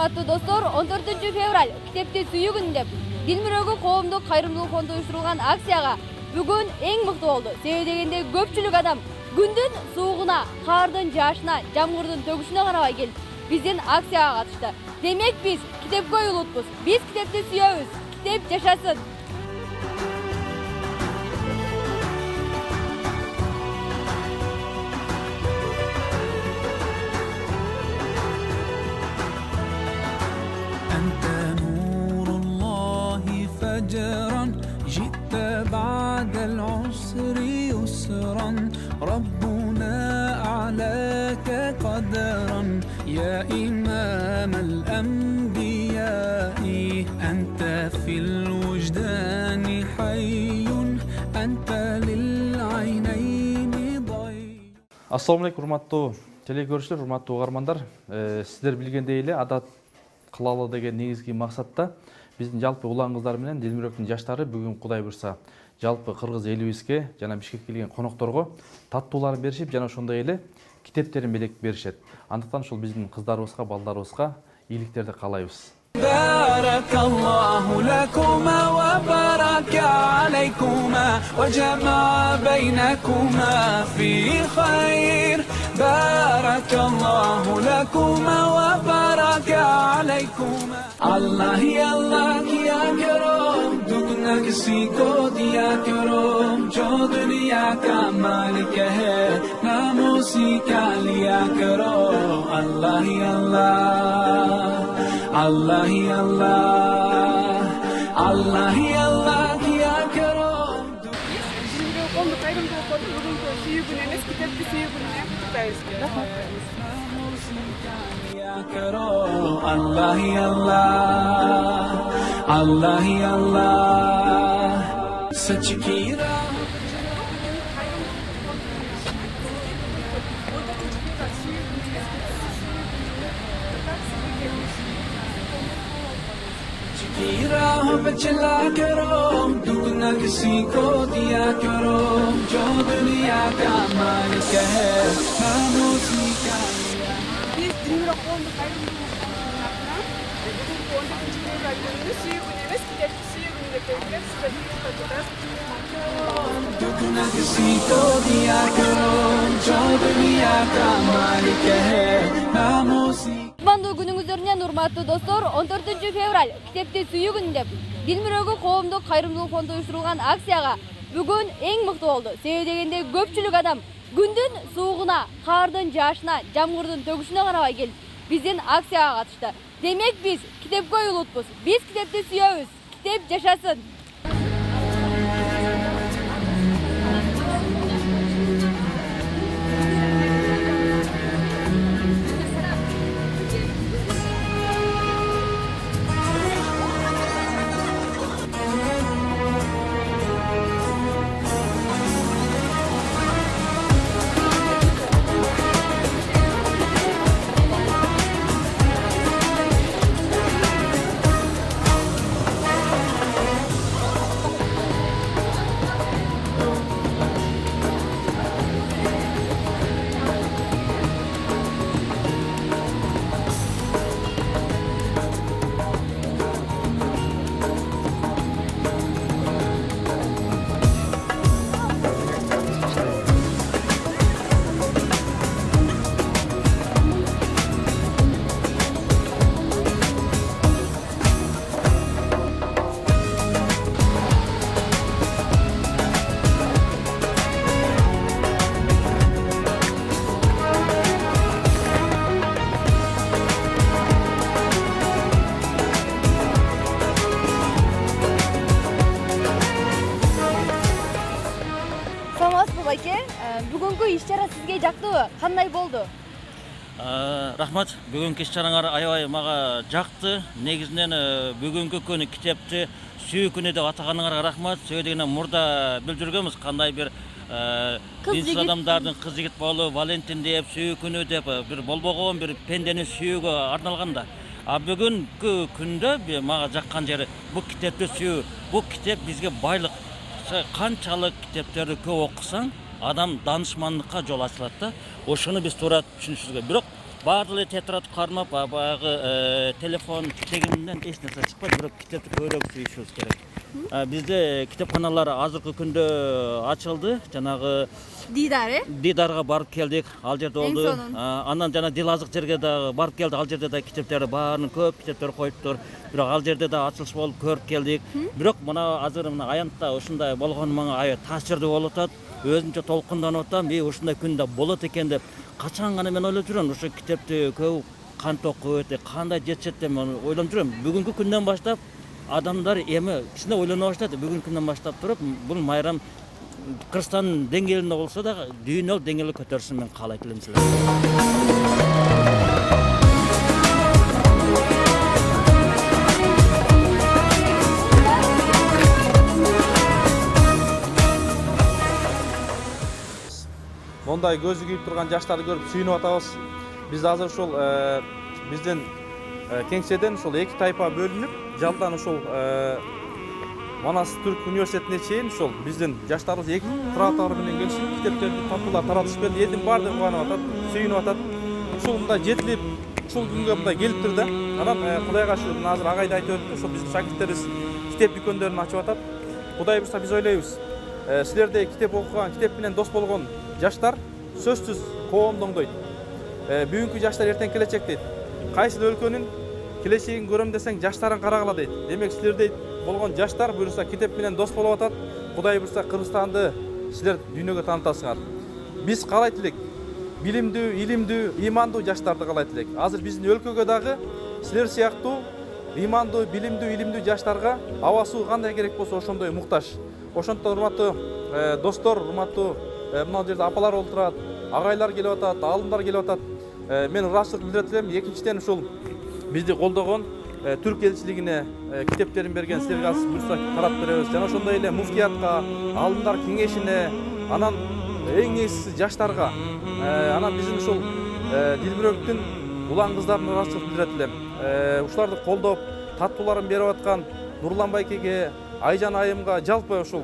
урматтуу достор, 14 февраль китепти сүйүү күнү деп Дилмүрөгү коомдук кайрымдуулук фонду уюштурулган акцияга бүгүн эң мыкты болду. Себеби дегенде көпчүлүк адам күндүн суугуна, каардын жаашына, жамгырдын төгүшүнө карабай келип биздин акцияга катышты. Демек биз китепке улутпуз. Биз китепти сүйөбүз. Китеп жашасын. فجرا جئت بعد العسر يسرا ربنا أعلاك قدرا يا إمام الأنبياء أنت في الوجدان حي أنت للعينين ضي. Assalamu alaikum урматтуу телекөрүүчүлөр, урматтуу угармандар. Сиздер билгендей эле адат кылалы деген негизги максатта биздин жалпы улан кыздар менен Дилмүрөктүн жаштары бүгүн Кудай буйрса жалпы кыргыз элибизге жана Бишкекке келген конокторго таттууларын беришип, жана ошондой эле китептерин белек беришет. Андыктан ушул биздин кыздарыбызга, балдарыбызга ийгиликтерди каалайбыз. بارك الله لكما وبارك عليكما وجمع بينكما في خير بارك الله لكما وبارك عليكما الله يا كرم दुनिया किसी को दिया करो जो दुनिया का मालिक है नाम उसी का लिया करो अल्लाह ही अल्लाह अल्लाह ही अल्लाह अल्लाह ही अल्लाह किया करो Kolluk Kayrımcılık Fondo bugünkü sүйүү günü эмес, китепти сүйүү күнүнө куттуктайбыз. अल्लाह ही अल्लाह अल्लाह ही अल्लाह सच की राह की राह पे चला करो दुनिया किसी को दिया करो जो दुनिया का मालिक है नाम उसी का Biz Dilmürök Kolluk Kayrımcılık Fondo'nun adına bugünkü 14. fevral gününü sүйүү günü эмес, китепти сүйүү күнү деп белгилеп, сиздерге каттадас. दुनिया किसी को दिया करो जो दुनिया का मालिक है नाम उसी Кутмандуу күнүңүздөрүнөн урматтуу достор, 14 февраль китепти сүйүү күнү деп Дилмүрөгү коомдук кайрымдуулук фонду уюштурулган акцияга бүгүн эң мыкты болду. Себеби дегенде көпчүлүк адам күндүн суугуна, каардын жаашына, жамгырдын төгүшүнө карабай келип биздин акцияга катышты. Демек биз китепке улутпуз. Биз китепти сүйөбүз. Китеп жашасын. Бүгүнкү иш-чара сизге жактыбы? Кандай болду? Рахмат, бүгүнкү иш-чараңар аябай мага жакты. Негизинен бүгүнкү күнү китепти сүйүү күнү деп атаганыңарга рахмат. Себеби дегенде мурда билип жүргөнбүз кандай бир динсиз адамдардын кыз жигит болуу, Валентин деп, сүйүү күнү деп бир болбогон бир пендени сүйүүгө арналганда. А бүгүнкү күндө мага жаккан жери бул китепти сүйүү. Бул китеп бизге байлык. Канчалык китептерди көп окусаң, адам данышмандыкка жол ачылат да. Ошону биз туура түшүнүшүбүз керек. Бирок баардыгы тетрад кармап, баягы телефон тегинден эч нерсе чыкпайт, бирок китепти көбүрөөк сүйүшүбүз керек. Бизде китепканалар азыркы күндө ачылды. Жанагы Дидарга барып келдик, ал жерде болду. Андан жана Дилазык жерге да барып келдик, ал жерде да китептер баарын көп китептер коюптур. Бирок ал жерде да ачылыш болуп көрүп келдик. Бирок мына азыр мына аянтта ушундай болгону мага аябай таасирдүү болуп атат. Өзүмчө толкунданып атам. Ушундай күндө болот экен деп качан гана мен ойлоп жүрөм. Ушу китепти көп кантип окуп өтө, кандай жетишет деп мен ойлонуп жүрөм. Бүгүнкү күндөн баштап адамдар эми кичине ойлоно баштады. Бүгүнкү күндөн баштап туруп бул майрам Кыргызстан деңгээлинде болсо да дүйнөлүк деңгээлге көтөрүлсүн мен каалайт элем силер. Мондай көзү күйүп турган жаштарды көрүп сүйүнүп атабыз. Биз азыр ушул биздин кеңседен ушул эки тайпа бөлүнүп, жалпан ушул Манас Түрк университетине чейин ушул биздин жаштарыбыз эки траатар менен келишип, китептерди татуулар таратышып келди. Элдин баардыгы кубанып атат, сүйүнүп атат. Ушул мындай жетилип, ушул күнгө мындай келиптир да. Анан Кудайга шүгүр, азыр агайды айтып өттү, ушул биздин шакирттерибиз китеп дүкөндөрүн ачып атат. Кудай буйрса биз ойлойбуз. Силердей китеп окуган, китеп менен дос болгон жаштар сөзсүз коомду оңдойт. Бүгүнкү жаштар эртең келечек дейт. Кайсыл өлкөнүн келечегин көрөм десең жаштарын карагыла дейт. Демек силердей болгон жаштар буйрса китеп менен дос болуп атат. Кудай буйрса Кыргызстанды силер дүйнөгө таанытасыңар. Биз каалайт элек билимдүү, илимдүү, ыймандуу жаштарды каалайт элек. Азыр биздин өлкөгө дагы силер сыяктуу ыймандуу, билимдүү, илимдүү жаштарга аба суу кандай керек болсо ошондой муктаж. Ошондон урматтуу достор, урматтуу мына жерде апалар олтурат, агайлар келип атат, аалымдар келип атат. Мен ыраазычылык билдирет элем. Экинчиден ушул бизди колдогон Түрк элчилигине китептерин берген силерге азыр буйрса таратып беребиз. Жана ошондой эле муфтиятка, аалымдар кеңешине, анан эң негизгиси жаштарга, анан биздин ушул Дилмүрөктүн улан кыздарына ыраазычылык билдирет элем. Ушуларды колдоп, таттууларын берип аткан Нурлан байкеге, Айжан айымга, жалпы ушул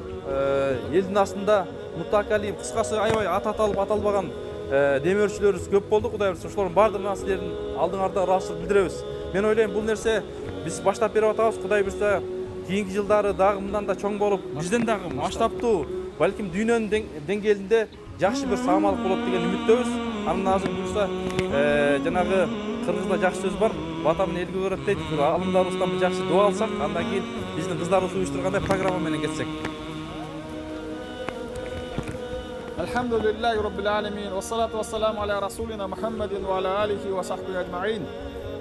элдин астында мутакалим, кыскасы аябай ат аталып аталбаган демөөрчүлөрүбүз көп болду. Кудай буйрса ошолордун баардыгына силердин алдыңарда ыраазычылык билдиребиз. Мен ойлойм, бул нерсе биз баштап берип атабыз. Кудай буйрса кийинки жылдары дагы мындан да чоң болуп, бизден дагы масштабтуу, балким дүйнөнүн деңгээлинде жакшы бир саамалык болот деген үмүттөбүз. Анан азыр буйрса жанагы кыргызда жакшы сөз бар, батамын элге көрөт дейт. Алымдарыбыздан бир жакшы дуа алсак, андан кийин биздин кыздарыбыз уюштургандай программа менен кетсек. Alhamdulillahi Rabbil Alamin. Wassalatu wassalamu ala Rasulina Muhammadin wa ala alihi wa sahbihi ajma'in.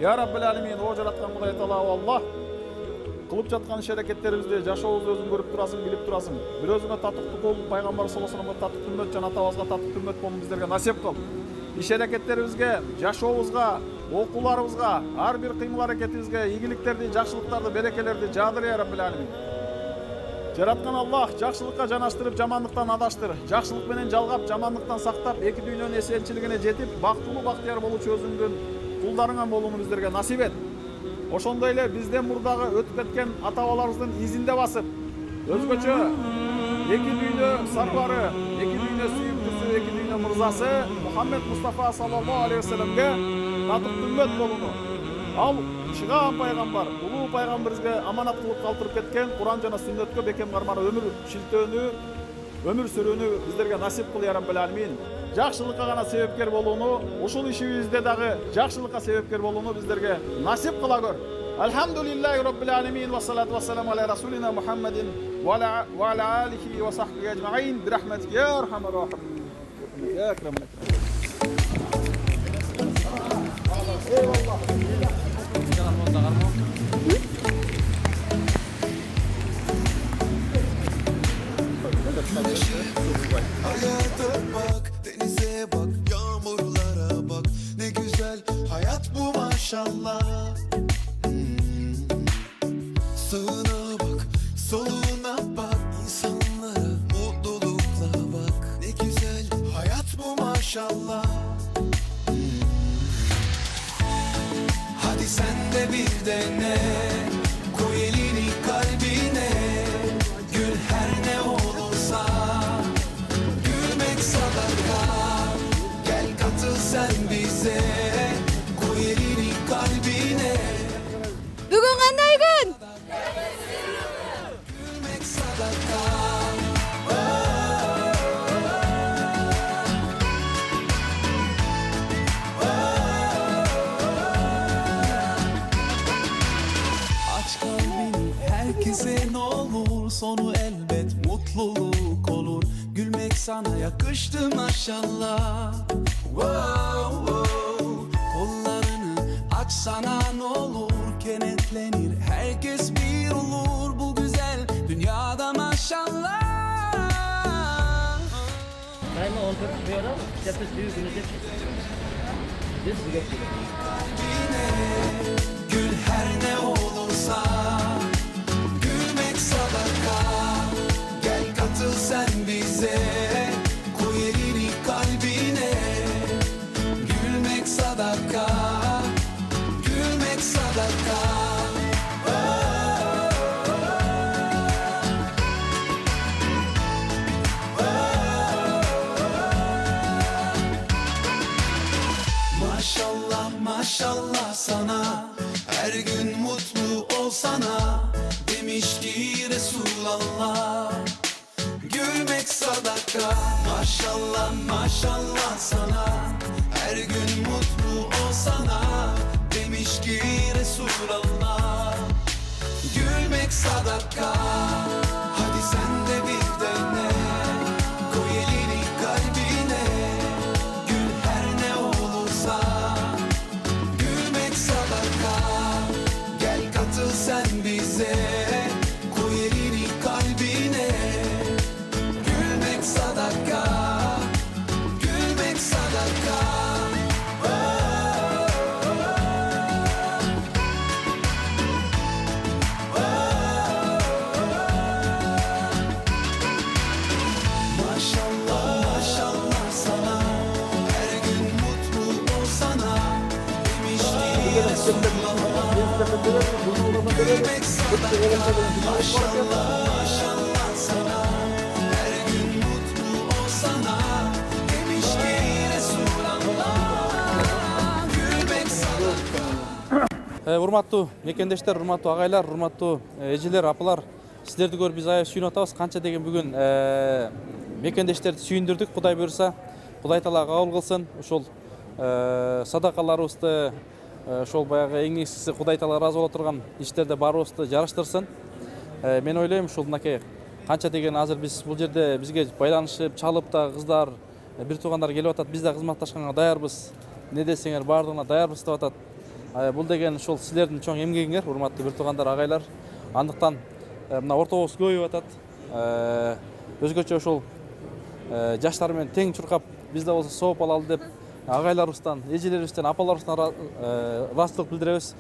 Ya Rabbil Alamin, o жараткан Кудай Таала Аллах. Кылып жаткан иш-аракеттерибизди, жашообузду өзүң көрүп турасың, билип турасың. Бир өзүңө татыктуу кыл, пайгамбар саллаллаху алейхи ва салламга татыктуу үммөт, жана атабызга татыктуу үммөт болууну биздерге насип кыл. Иш-аракеттерибизге, жашообузга, окууларыбызга, ар бир кыймыл-аракетибизге ийгиликтерди, жакшылыктарды, берекелерди жаадыр ya Rabbil Alamin. Жараткан Аллах жакшылыкка жанаштырып, жамандыктан адаштыр. Жакшылык менен жалгап, жамандыктан сактап, эки дүйнөнүн эсенчилигине жетип, бактылуу бактыяр болуучу өзүңдүн кулдарыңан болууну биздерге насип эт. Ошондой эле бизден мурдагы өтүп кеткен ата-бабаларыбыздын изинде басып, өзгөчө эки дүйнө сарбары, эки дүйнө сүйүктүүсү, эки дүйнө мырзасы Мухаммед Мустафа саллаллаху алейхи ва салламге татыктуу үммөт болууну, ал чыгаан пайгамбар, улуу пайгамбарыбызга аманат кылып калтырып кеткен Куран жана сүннөткө бекем карман өмүр шилтөөнү, өмүр сүрүүнү биздерге насип кыл ya Rabbil Alamin. Жакшылыкка гана себепкер болууну, ушул ишибизде дагы жакшылыкка себепкер болууну биздерге насип кыла көр. Alhamdulillahi Rabbil Alamin wa salatu wa salam ala Rasulina Muhammadin wa ala alihi wa sahbihi ajma'in bi rahmatika ya arhamar rahimin. Ya akramul akram. Eyvallah. Hayata bak, denize bak, yağmurlara bak. Ne güzel hayat bu maşallah. Sağına bak, soluna bak, insanlara mutlulukla bak. Ne güzel hayat bu maşallah. Hadi sen de bir dene, koy elini kalbine. Gül her ne olursa, gülmek sadaka. Gel katıl sen bize, кандай күн? Gülmek sadaka. Aç kalbini herkese ne olur, sonu elbet mutluluk olur. Gülmek sana yakıştı maşallah. Wow, wow. Kollarını açsana ne olur, kenetlenir herkes bir olur. Bu güzel dünyada maşallah. Daima 14 fevral kitapta suyu günü dep biz Kalbine gül her ne olursa, gülmek sadaka. Gel katıl sen bize, koy elini kalbine. Gülmek sadaka, gülmek sadaka. Maşallah maşallah sana, her gün mutlu olsana, demiş ki Resulallah. Gülmek sadaka. Maşallah maşallah sana, her gün mutlu olsana, demiş ki Resulallah. Gülmek sadaka. Hadi sen de bir dene, koy elini kalbine. Gül her ne olursa, gülmek sadaka. Gel katıl sen bize, koy elini kalbine. Gülmek sadaka, gülmek sadaka. Maşallah maşallah sana, her gün mutlu olsana, demişti Resulullah. Gülmek sadaka. Maşallah maşallah sana, her gün mutlu olsana, demişti Resulullah. Gülmek sadaka. Урматтуу мекендештер, урматтуу агайлар, урматтуу эжелер, апалар, сиздерди көрүп биз аябай сүйүнүп атабыз. Канча деген бүгүн мекендештерди сүйүндүрдүк. Кудай буйрса, Кудай таала кабыл кылсын. Ошол садакаларыбызды, ошол баягы эң негизгиси Кудай таала ыраазы боло турган иштерде баарыбызды жарыштырсын. Мен ойлойм, ушул мынакей канча деген азыр биз бул жерде бизге байланышып, чалып да кыздар, бир туугандар келип атат. Биз да кызматташканга даярбыз. Не десеңер баардыгына даярбыз деп атат. Бул деген ушул силердин чоң эмгегиңер, урматтуу бир туугандар, агайлар. Андыктан мына ортобуз көбөйүп атат. Өзгөчө ушул жаштар менен тең чуркап, биз да болсо сооп алалы деп агайларыбыздан, эжелерибизден, апаларыбыздан ыраазычылык билдиребиз.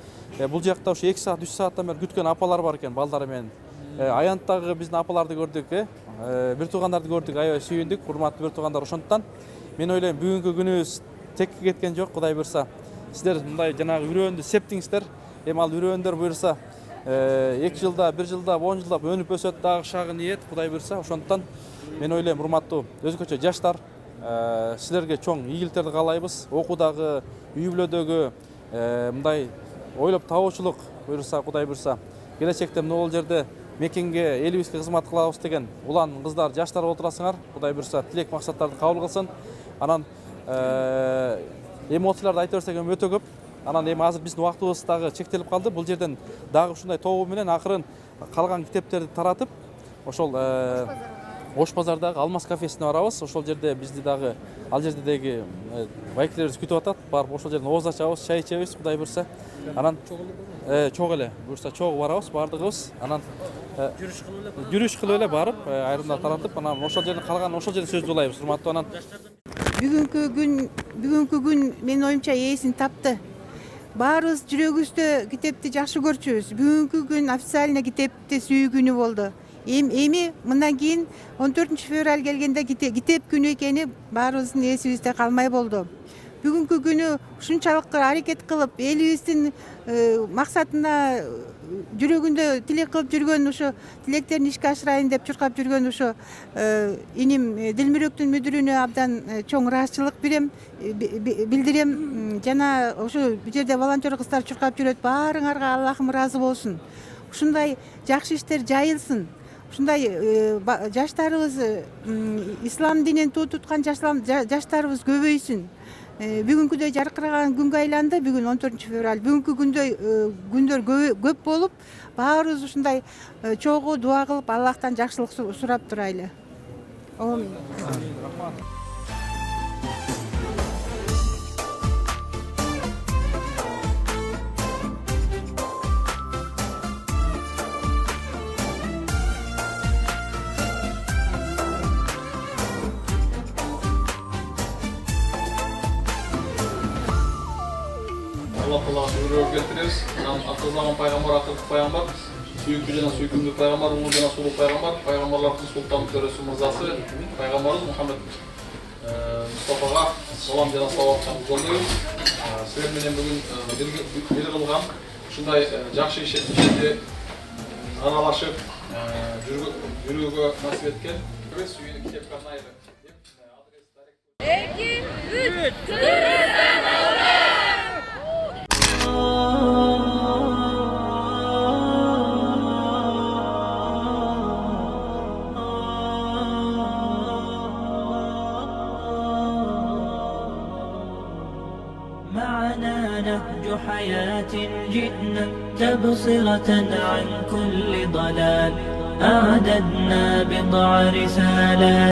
Бул жакта ушу 2 саат, 3 сааттан бери күткөн апалар бар экен, балдары менен. Аянттагы биздин апаларды көрдүк, бир туугандарды көрдүк, аябай сүйүндүк, урматтуу бир туугандар. Ошондуктан мен ойлойм, бүгүнкү күнүбүз текке кеткен жок, Кудай буйрса. Сиздер мындай жанагы үрөөндү септиңиздер. Эми ал үрөөөндөр буйрса 2 жылда, 1 жылда, 10 жылда өнүп өсөт, дагы шагы ниет, Кудай буйрса. Ошондуктан мен ойлойм, урматтуу өзгөчө жаштар, силерге чоң ийгиликтерди каалайбыз. Окуудагы, үй бүлөдөгү мындай ойлоп табуучулук буйрса, Кудай буйрса, келечекте могул жерде мекенге, элибизге кызмат кылабыз деген улан кыздар, жаштар отурасыңар. Кудай буйрса, тилек максаттарды кабыл кылсын. Анан эмоцияларды айта берсек өтө көп. Анан эми азыр биздин убактыбыз дагы чектелип калды. Бул жерден дагы ушундай тобу менен акырын калган китептерди таратып, ошол Ош базардагы Алмаз кафесине барабыз. Ошол жерде бизди дагы ал жердеги байкелерибиз күтүп атат. Барып ошол жерден ооз ачабыз, чай ичебиз, Кудай буйрса. Анан чогуу эле буйрса чогуу барабыз баардыгыбыз. Анан жүрүш кылып эле барып, айрымдар таратып, анан ошол жерден калган ошол жерде сөз улайбыз. Урматтуу анан бүгүнкү күн менин оюмча ээсин тапты. Баарыбыз жүрөгүбүздө китепти жакшы көрчүбүз. Бүгүнкү күн официально китепти сүйүү күнү болду. Эми мындан кийин 14 февраль келгенде китеп күнү экени баарыбыздын эсибизде калмай болду. бүгүнкү күнү ушунчалык аракет кылып элибиздин максатына жүрөгүндө тилек кылып жүргөн ошо тилектерин ишке ашырайын деп чуркап жүргөн ошо иним Дилмүрөктүн мүдүрүнө абдан чоң ыраазычылык билдирем. Жана ошо бу жерде волонтер кыздар чуркап жүрөт. Баарыңарга Аллахым ыраазы болсун. Ушундай жакшы иштер жайылсын. Ушундай жаштарыбыз, ислам динин туу туткан жаштарыбыз көбөйсүн. Бүгүнкүдөй жаркыраган күнгө айланды. Бүгүн 14 февраль. Бүгүнкү күндөр көп болуп, баарыбыз ушундай чогуу дуа кылып, Аллахтан жакшылык сурап турайлы. Амин. Allah Allah'a şükür getiririz. Atılzaman peygamber, akıllı peygamber, suyuklu jana suyukumlu peygamber, ulu jana sulu peygamber, peygamberlerin sultanı töresi mırzası, peygamberimiz Muhammed Mustafa'ga salam jana salawattan yollayız. Sizler menен bugün bir kılgan, şunday jakşı işe aralaşıp yürüyüge nasip etken ve suyunu kitap kanaydı. 2, 3, معنا نهج حياة جئنا تبصرة عن كل ضلال أعددنا بضع رسالات